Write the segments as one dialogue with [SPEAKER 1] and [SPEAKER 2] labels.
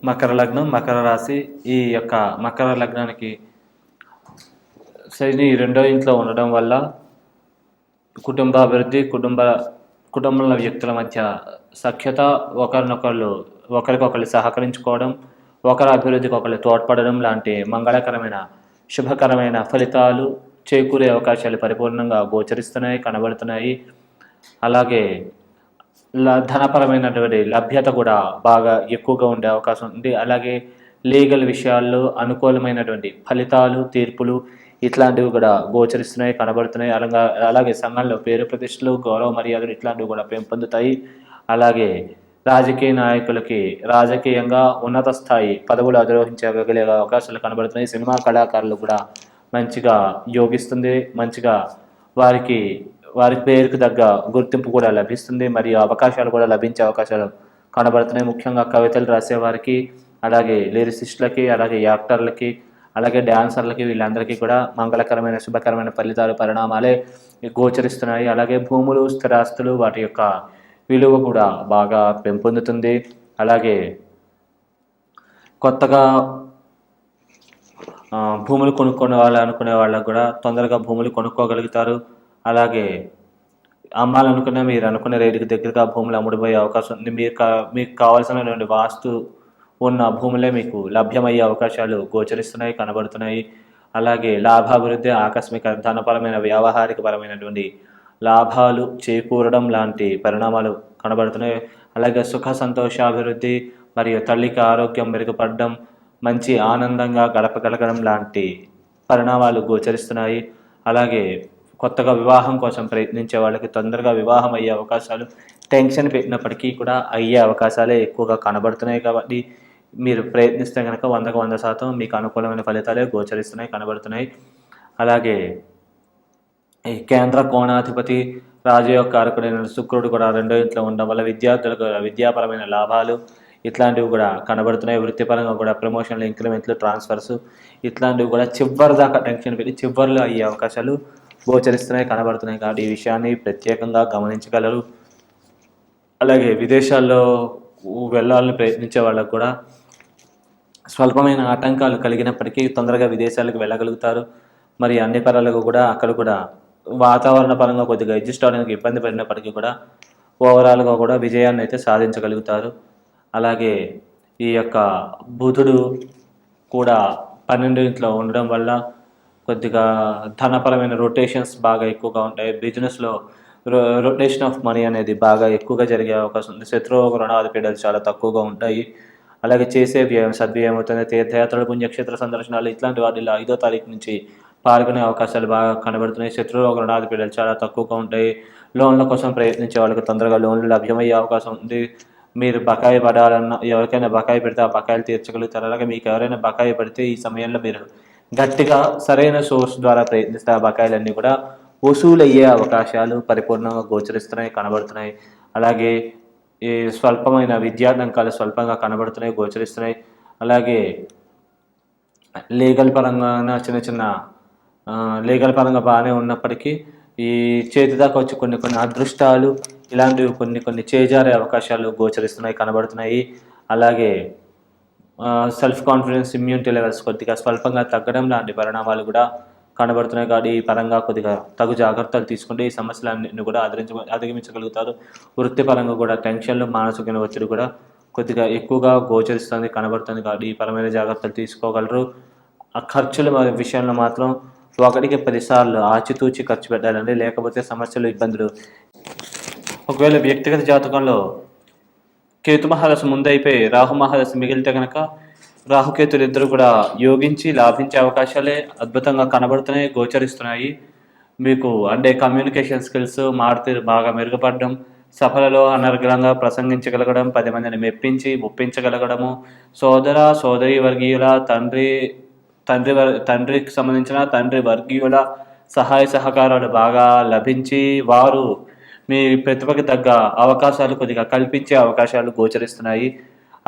[SPEAKER 1] మకర లగ్నం, మకర రాశి. ఈ యొక్క మకర లగ్నానికి శని 2వ ఇంట్లో ఉండడం వల్ల కుటుంబ అభివృద్ధి, కుటుంబంలో వ్యక్తుల మధ్య సఖ్యత, ఒకరికొకరు సహకరించుకోవడం, ఒకరి అభివృద్ధికి ఒకరు తోడ్పడడం లాంటి మంగళకరమైన శుభకరమైన ఫలితాలు చేకూరే అవకాశాలు పరిపూర్ణంగా గోచరిస్తున్నాయి, కనబడుతున్నాయి. అలాగే ధనపరమైనటువంటి లభ్యత కూడా బాగా ఎక్కువగా ఉండే అవకాశం ఉంది. అలాగే లీగల్ విషయాల్లో అనుకూలమైనటువంటి ఫలితాలు, తీర్పులు ఇట్లాంటివి కూడా గోచరిస్తున్నాయి, కనబడుతున్నాయి. అలాగే సంఘంలో పేరు ప్రతిష్టలు, గౌరవ మర్యాదలు ఇట్లాంటివి కూడా పెంపొందుతాయి. అలాగే రాజకీయ నాయకులకి రాజకీయంగా ఉన్నత స్థాయి పదవులు అధిరోహించగలిగే అవకాశాలు కనబడుతున్నాయి. సినిమా కళాకారులు కూడా మంచిగా యోగిస్తుంది. మంచిగా వారి పేరుకు తగ్గ గుర్తింపు కూడా లభిస్తుంది. మరియు అవకాశాలు కూడా లభించే అవకాశాలు కనబడుతున్నాయి. ముఖ్యంగా కవితలు రాసేవారికి, అలాగే లిరిసిస్టులకి, అలాగే యాక్టర్లకి, అలాగే డ్యాన్సర్లకి, వీళ్ళందరికీ కూడా మంగళకరమైన శుభకరమైన ఫలితాలు, పరిణామాలే గోచరిస్తున్నాయి. అలాగే భూములు, స్థిరాస్తులు వాటి యొక్క విలువ కూడా బాగా పెంపొందుతుంది. అలాగే కొత్తగా భూములు అనుకునే వాళ్ళకు కూడా తొందరగా భూములు కొనుక్కోగలుగుతారు. అలాగే మీరు అనుకునే రేటుకి దగ్గరగా భూములు అమ్ముడుపోయే అవకాశం ఉంది. మీకు కావాల్సినటువంటి వాస్తు ఉన్న భూములే మీకు లభ్యమయ్యే అవకాశాలు గోచరిస్తున్నాయి, కనబడుతున్నాయి. అలాగే లాభాభివృద్ధి, ఆకస్మిక ధనపరమైన వ్యావహారికపరమైనటువంటి లాభాలు చేకూరడం లాంటి పరిణామాలు కనబడుతున్నాయి. అలాగే సుఖ సంతోషాభివృద్ధి మరియు తల్లికి ఆరోగ్యం మెరుగుపడడం, మంచి ఆనందంగా గడపగలగడం లాంటి పరిణామాలు గోచరిస్తున్నాయి. అలాగే కొత్తగా వివాహం కోసం ప్రయత్నించే వాళ్ళకి తొందరగా వివాహం అయ్యే అవకాశాలు, టెన్షన్ పెట్టినప్పటికీ కూడా అయ్యే అవకాశాలే ఎక్కువగా కనబడుతున్నాయి. కాబట్టి మీరు ప్రయత్నిస్తే కనుక 100కు 100% మీకు అనుకూలమైన ఫలితాలే గోచరిస్తున్నాయి, కనబడుతున్నాయి. అలాగే ఈ కేంద్ర కోణాధిపతి రాజయోగకారకుడైన శుక్రుడు కూడా 2వ ఇంట్లో ఉండడం వల్ల విద్యార్థులకు విద్యాపరమైన లాభాలు ఇట్లాంటివి కూడా కనబడుతున్నాయి. వృత్తిపరంగా కూడా ప్రమోషన్లు, ఇంక్రిమెంట్లు, ట్రాన్స్ఫర్స్ ఇట్లాంటివి కూడా చివరి దాకా టెన్షన్ పెట్టి చివరిలో అయ్యే అవకాశాలు గోచరిస్తున్నాయి, కనబడుతున్నాయి. కాబట్టి ఈ విషయాన్ని ప్రత్యేకంగా గమనించగలరు. అలాగే విదేశాల్లో వెళ్ళాలని ప్రయత్నించే వాళ్ళకు కూడా స్వల్పమైన ఆటంకాలు కలిగినప్పటికీ తొందరగా విదేశాలకు వెళ్ళగలుగుతారు. మరి అన్ని పరాలకు కూడా అక్కడ కూడా వాతావరణ పరంగా కొద్దిగా అడ్జస్ట్ అవడానికి ఇబ్బంది పడినప్పటికీ కూడా ఓవరాల్గా కూడా విజయాన్ని అయితే సాధించగలుగుతారు. అలాగే ఈ యొక్క బుధుడు కూడా 12వ ఇంట్లో ఉండడం వల్ల కొద్దిగా ధనపరమైన రొటేషన్స్ బాగా ఎక్కువగా ఉంటాయి. బిజినెస్లో రొటేషన్ ఆఫ్ మనీ అనేది బాగా ఎక్కువగా జరిగే అవకాశం ఉంది. శత్రువు రుణాధిపీడలు చాలా తక్కువగా ఉంటాయి. అలాగే చేసే సద్వ్యయం అవుతుంది. తీర్థయాత్రలు, పుణ్యక్షేత్ర సందర్శనాలు ఇట్లాంటి వాటిలో 5వ తారీఖు నుంచి పాల్గొనే అవకాశాలు బాగా కనబడుతున్నాయి. శత్రువు రుణాధిపీడలు చాలా తక్కువగా ఉంటాయి. లోన్ల కోసం ప్రయత్నించే వాళ్ళకి తొందరగా లోన్లు లభ్యమయ్యే అవకాశం ఉంది. మీరు బకాయి పడాలన్నా, ఎవరికైనా బకాయి పెడితే ఆ బకాయిలు తీర్చగలుగుతారు. అలాగే మీకు ఎవరైనా బకాయి పడితే ఈ సమయంలో మీరు గట్టిగా సరైన సోర్స్ ద్వారా ప్రయత్నిస్తే ఆ బకాయిలన్నీ కూడా వసూలు అయ్యే అవకాశాలు పరిపూర్ణంగా గోచరిస్తున్నాయి, కనబడుతున్నాయి. అలాగే ఈ స్వల్పమైన విద్యార్థంకాలు స్వల్పంగా కనబడుతున్నాయి, గోచరిస్తున్నాయి. అలాగే లీగల్ పరంగా బాగానే ఉన్నప్పటికీ ఈ చేతి దాకా వచ్చి కొన్ని అదృష్టాలు ఇలాంటివి కొన్ని చేజారే అవకాశాలు గోచరిస్తున్నాయి, కనబడుతున్నాయి. అలాగే సెల్ఫ్ కాన్ఫిడెన్స్, ఇమ్యూనిటీ లెవెల్స్ కొద్దిగా స్వల్పంగా తగ్గడం లాంటి పరిణామాలు కూడా కనబడుతున్నాయి. కాబట్టి ఈ పరంగా కొద్దిగా తగు జాగ్రత్తలు తీసుకుంటే ఈ సమస్యలన్నింటినీ కూడా అధిగమించగలుగుతారు. వృత్తిపరంగా కూడా టెన్షన్లు, మానసిక ఒత్తిడి కూడా కొద్దిగా ఎక్కువగా గోచరిస్తుంది, కనబడుతుంది. కాబట్టి ఈ పరమైన జాగ్రత్తలు తీసుకోగలరు. ఆ ఖర్చుల విషయంలో మాత్రం 1కి 10 సార్లు ఆచితూచి ఖర్చు పెట్టాలండి, లేకపోతే సమస్యలు, ఇబ్బందులు. ఒకవేళ వ్యక్తిగత జాతకంలో కేతు మహాదశ ముందైపోయి రాహు మహాదశ మిగిలితే కనుక రాహుకేతులు ఇద్దరు కూడా యోగించి లాభించే అవకాశాలే అద్భుతంగా కనబడుతున్నాయి, గోచరిస్తున్నాయి. మీకు అంటే కమ్యూనికేషన్ స్కిల్స్ మారుతీరు బాగా మెరుగుపడడం, సభలలో అనర్గళంగా ప్రసంగించగలగడం, 10 మందిని మెప్పించి ఒప్పించగలగడము, సోదరి వర్గీయుల తండ్రికి సంబంధించిన తండ్రి వర్గీయుల సహాయ సహకారాలు బాగా లభించి వారు మీ ప్రతిభకి తగ్గ అవకాశాలు కొద్దిగా కల్పించే అవకాశాలు గోచరిస్తున్నాయి.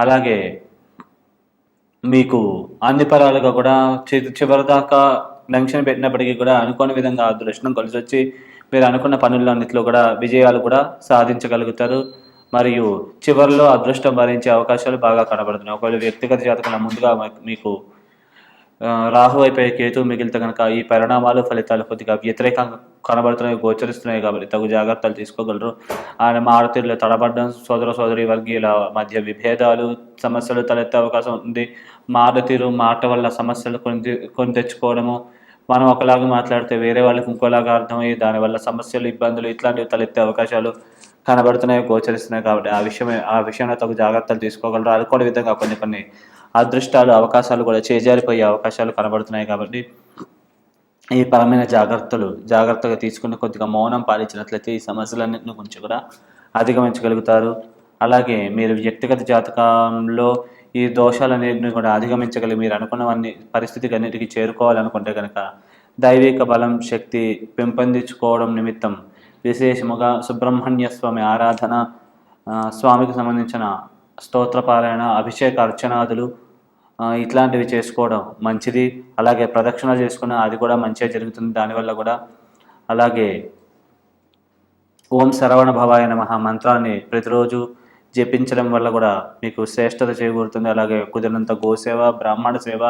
[SPEAKER 1] అలాగే మీకు అన్ని పరాలుగా కూడా చివరిదాకా టెన్షన్ పెట్టినప్పటికీ కూడా అనుకోని విధంగా అదృష్టం కలిసి వచ్చి మీరు అనుకున్న పనులన్నింటిలో కూడా విజయాలు కూడా సాధించగలుగుతారు. మరియు చివరిలో అదృష్టం భరించే అవకాశాలు బాగా కనబడుతున్నాయి. ఒకవేళ వ్యక్తిగత జాతకంలో ముందుగా మీకు రాహు అయిపోయి కేతు మిగిలితే కనుక ఈ పరిణామాలు ఫలితాలు కొద్దిగా వ్యతిరేకంగా కనబడుతున్నాయి, గోచరిస్తున్నాయి కాబట్టి తగు జాగ్రత్తలు తీసుకోగలరు. ఆయన మారుతీరులో తడబడ్డం, సోదర సోదరి వర్గీయుల మధ్య విభేదాలు, సమస్యలు తలెత్తే అవకాశం ఉంది. మారుతీరు మాట వల్ల సమస్యలు కొని తెచ్చుకోవడము, మనం ఒకలాగా మాట్లాడితే వేరే వాళ్ళకి ఇంకోలాగా అర్థమయ్యి దానివల్ల సమస్యలు, ఇబ్బందులు ఇట్లాంటివి తలెత్తే అవకాశాలు కనబడుతున్నాయి, గోచరిస్తున్నాయి కాబట్టి ఆ విషయంలో తగు జాగ్రత్తలు తీసుకోగలరు. అనుకోని విధంగా కొన్ని అదృష్టాలు, అవకాశాలు కూడా చేజారిపోయే అవకాశాలు కనబడుతున్నాయి కాబట్టి ఈ పరమైన జాగ్రత్తగా తీసుకుని కొద్దిగా మౌనం పాటించినట్లయితే ఈ సమస్యలన్నింటిని గురించి కూడా అధిగమించగలుగుతారు. అలాగే మీరు వ్యక్తిగత జాతకంలో ఈ దోషాలన్నింటినీ కూడా అధిగమించగలిగి మీరు అనుకున్నవన్నీ పరిస్థితికి అన్నిటికీ చేరుకోవాలనుకుంటే కనుక దైవిక బలం, శక్తి పెంపొందించుకోవడం నిమిత్తం విశేషముగా సుబ్రహ్మణ్య స్వామి ఆరాధన, స్వామికి సంబంధించిన స్తోత్రపారాయణ, అభిషేక అర్చనాదులు ఇట్లాంటివి చేసుకోవడం మంచిది. అలాగే ప్రదక్షిణ చేసుకున్న అది కూడా మంచిగా జరుగుతుంది దానివల్ల కూడా. అలాగే ఓం శరవణ భవాయ నమః మంత్రాన్ని ప్రతిరోజు జపించడం వల్ల కూడా మీకు శ్రేష్టత చేకూరుతుంది. అలాగే కుదిరినంత గోసేవ, బ్రాహ్మణ సేవ,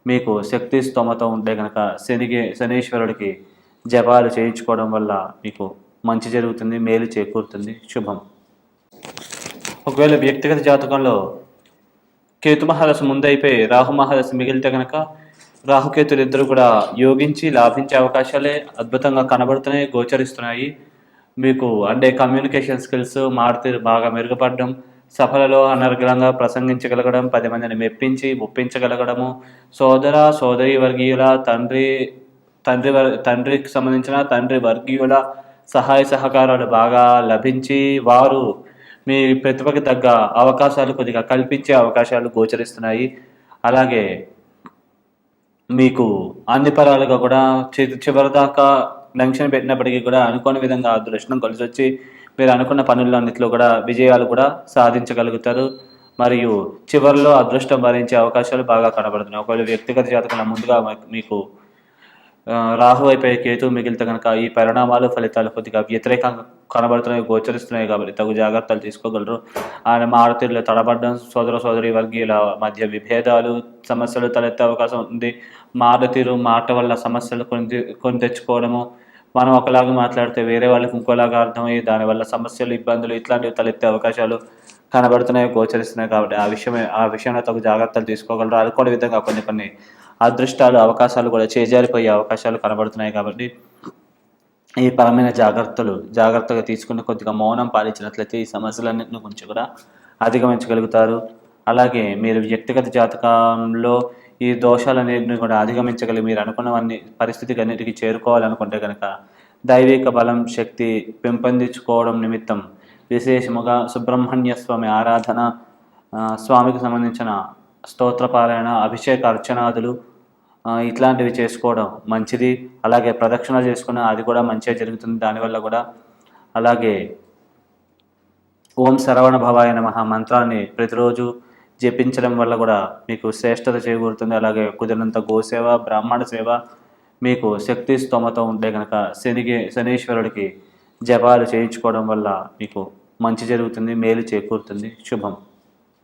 [SPEAKER 1] మీకు శక్తి స్తోమత ఉంటే కనుక శనీశ్వరుడికి జపాలు చేయించుకోవడం వల్ల మీకు మంచి జరుగుతుంది, మేలు చేకూరుతుంది. శుభం. ఒకవేళ వ్యక్తిగత జాతకంలో కేతు మహాదశ ముందైపోయి రాహు మహాదశ మిగిలితే కనుక రాహుకేతులు ఇద్దరు కూడా యోగించి లాభించే అవకాశాలే అద్భుతంగా కనబడుతున్నాయి, గోచరిస్తున్నాయి. మీకు అంటే కమ్యూనికేషన్ స్కిల్స్ బాగా మెరుగుపడడం, సభలలో అనర్గళంగా ప్రసంగించగలగడం, 10 మందిని మెప్పించి ఒప్పించగలగడము, సోదర సోదరి వర్గీయుల తండ్రికి సంబంధించిన తండ్రి వర్గీయుల సహాయ సహకారాలు బాగా లభించి వారు మీ ప్రతిభకి తగ్గ అవకాశాలు కొద్దిగా కల్పించే అవకాశాలు గోచరిస్తున్నాయి. అలాగే మీకు అన్ని పరాలుగా కూడా చివరిదాకా లంక్షన్ పెట్టినప్పటికీ కూడా అనుకోని విధంగా అదృష్టం కలిసి వచ్చి మీరు అనుకున్న పనులన్నింటిలో కూడా విజయాలు కూడా సాధించగలుగుతారు. మరియు చివరిలో అదృష్టం భరించే అవకాశాలు బాగా కనబడుతున్నాయి. ఒకవేళ వ్యక్తిగత జాతకంలో ముందుగా మీకు రాహు అయిపోయి కేతు మిగిలితే కనుక ఈ పరిణామాలు ఫలితాలు కొద్దిగా వ్యతిరేకంగా కనబడుతున్నాయి, గోచరిస్తున్నాయి కాబట్టి తగు జాగ్రత్తలు తీసుకోగలరు. ఆయన మారుతీరులో తడబడ్డం, సోదర సోదరి వర్గీయుల మధ్య విభేదాలు, సమస్యలు తలెత్తే అవకాశం ఉంది. మారుతీరు మాట వల్ల సమస్యలు కొని తెచ్చుకోవడము, మనం ఒకలాగా మాట్లాడితే వేరే వాళ్ళకి ఇంకోలాగా అర్థమయ్యి దానివల్ల సమస్యలు, ఇబ్బందులు ఇట్లాంటివి తలెత్తే అవకాశాలు కనబడుతున్నాయి, గోచరిస్తున్నాయి కాబట్టి ఆ విషయంలో తగు జాగ్రత్తలు తీసుకోగలరు. అనుకోని విధంగా కొన్ని అదృష్టాలు, అవకాశాలు కూడా చేజారిపోయే అవకాశాలు కనబడుతున్నాయి కాబట్టి ఈ పరమైన జాగ్రత్తగా తీసుకుని కొద్దిగా మౌనం పాటించినట్లయితే ఈ సమస్యలన్నింటిని గురించి కూడా అధిగమించగలుగుతారు. అలాగే మీరు వ్యక్తిగత జాతకంలో ఈ దోషాలన్నింటినీ కూడా అధిగమించగలిగి మీరు అనుకున్నవన్నీ పరిస్థితికి అన్నిటికీ చేరుకోవాలనుకుంటే కనుక దైవిక బలం, శక్తి పెంపొందించుకోవడం నిమిత్తం విశేషముగా సుబ్రహ్మణ్య స్వామి ఆరాధన, స్వామికి సంబంధించిన స్తోత్రపారాయణ, అభిషేక అర్చనాదులు ఇట్లాంటివి చేసుకోవడం మంచిది. అలాగే ప్రదక్షిణ చేసుకున్న అది కూడా మంచిగా జరుగుతుంది దానివల్ల కూడా. అలాగే ఓం శరవణ భవాయ నమః మంత్రాన్ని ప్రతిరోజు జపించడం వల్ల కూడా మీకు శ్రేష్టత చేకూరుతుంది. అలాగే కుదిరినంత గోసేవ, బ్రాహ్మణ సేవ, మీకు శక్తి స్తోమత ఉంటే కనుక శనీశ్వరుడికి జపాలు చేయించుకోవడం వల్ల మీకు మంచి జరుగుతుంది, మేలు చేకూరుతుంది. శుభం.